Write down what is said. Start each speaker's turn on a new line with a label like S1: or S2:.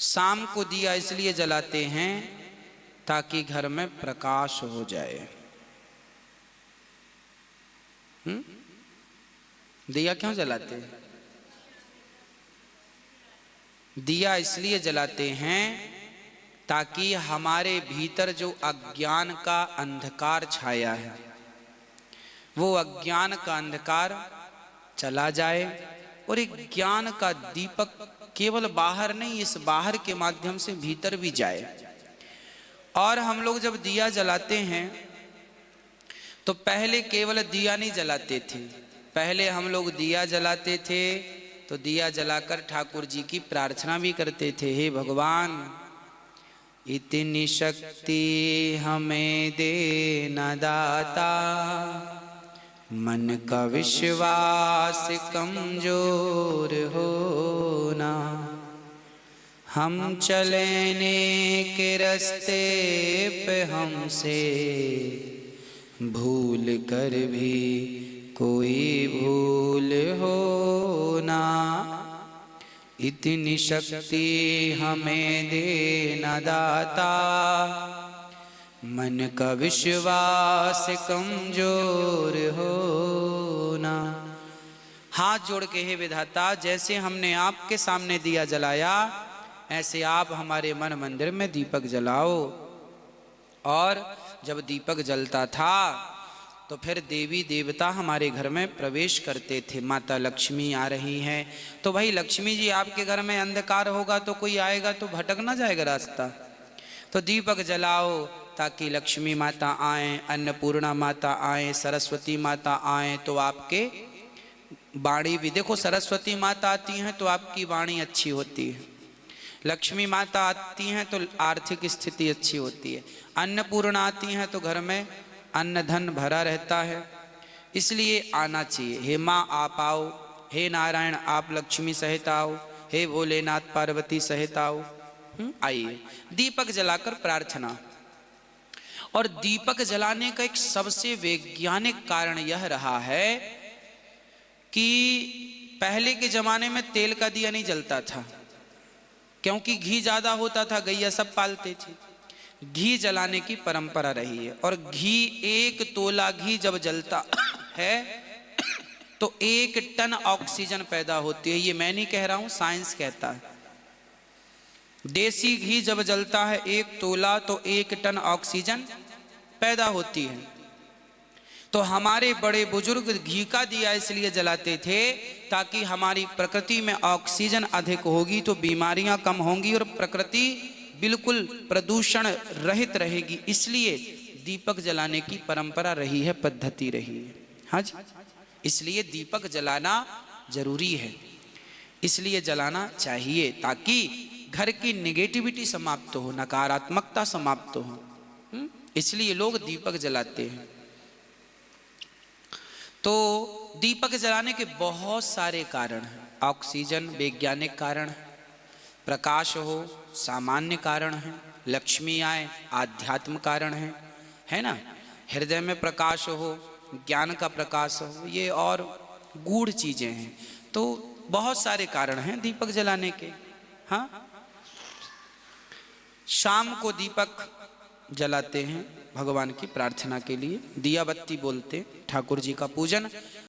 S1: शाम को दिया इसलिए जलाते हैं ताकि घर में प्रकाश हो जाए। दिया क्यों जलाते हैं? दिया इसलिए जलाते हैं ताकि हमारे भीतर जो अज्ञान का अंधकार छाया है वो अज्ञान का अंधकार चला जाए और एक ज्ञान का दीपक केवल बाहर नहीं, इस बाहर के माध्यम से भीतर भी जाए। और हम लोग जब दिया जलाते हैं तो पहले केवल दिया नहीं जलाते थे, पहले हम लोग दिया जलाते थे तो दिया जलाकर ठाकुर जी की प्रार्थना भी करते थे, हे भगवान इतनी शक्ति हमें देना दाता, मन का विश्वास कमजोर होना, हम चलने के रास्ते पे हमसे भूल कर भी कोई भूल होना, इतनी शक्ति हमें देना दाता, मन का विश्वास कमजोर होना। हाथ जोड़ के हे विधाता, जैसे हमने आपके सामने दिया जलाया ऐसे आप हमारे मन मंदिर में दीपक जलाओ। और जब दीपक जलता था तो फिर देवी देवता हमारे घर में प्रवेश करते थे। माता लक्ष्मी आ रही हैं तो भाई लक्ष्मी जी आपके घर में अंधकार होगा तो कोई आएगा तो भटक ना जाएगा रास्ता, तो दीपक जलाओ ताकि लक्ष्मी माता आए, अन्नपूर्णा माता आए, सरस्वती माता आए तो आपके वाणी भी, देखो सरस्वती माता आती हैं तो आपकी वाणी अच्छी होती है, लक्ष्मी माता आती हैं तो आर्थिक स्थिति अच्छी होती है, अन्नपूर्णा आती हैं तो घर में अन्न धन भरा रहता है। इसलिए आना चाहिए। हे माँ आप आओ, हे नारायण आप लक्ष्मी सहित आओ, हे भोलेनाथ पार्वती सहित आओ। आइए दीपक जलाकर प्रार्थना। और दीपक जलाने का एक सबसे वैज्ञानिक कारण यह रहा है कि पहले के जमाने में तेल का दिया नहीं जलता था क्योंकि घी ज्यादा होता था, गैया सब पालते थे, घी जलाने की परंपरा रही है। और घी, एक तोला घी जब जलता है तो 1 टन ऑक्सीजन पैदा होती है। ये मैं नहीं कह रहा हूं, साइंस कहता है। देसी घी जब जलता है 1 तोला तो 1 टन ऑक्सीजन पैदा होती है। तो हमारे बड़े बुजुर्ग घी का दिया इसलिए जलाते थे ताकि हमारी प्रकृति में ऑक्सीजन अधिक होगी तो बीमारियां कम होंगी और प्रकृति बिल्कुल प्रदूषण रहित रहेगी। इसलिए दीपक जलाने की परंपरा रही है, पद्धति रही है। हाँ जी, इसलिए दीपक जलाना जरूरी है, इसलिए जलाना चाहिए ताकि घर की नेगेटिविटी समाप्त हो, नकारात्मकता समाप्त हो। इसलिए लोग दीपक जलाते हैं। तो दीपक जलाने के बहुत सारे कारण हैं। ऑक्सीजन वैज्ञानिक कारण है, प्रकाश हो सामान्य कारण है, लक्ष्मी आए आध्यात्म कारण है ना, हृदय में प्रकाश हो, ज्ञान का प्रकाश हो, ये और गूढ़ चीजें हैं। तो बहुत सारे कारण हैं दीपक जलाने के। हाँ, शाम को दीपक जलाते हैं भगवान की प्रार्थना के लिए, दिया बत्ती बोलते ठाकुर जी का पूजन।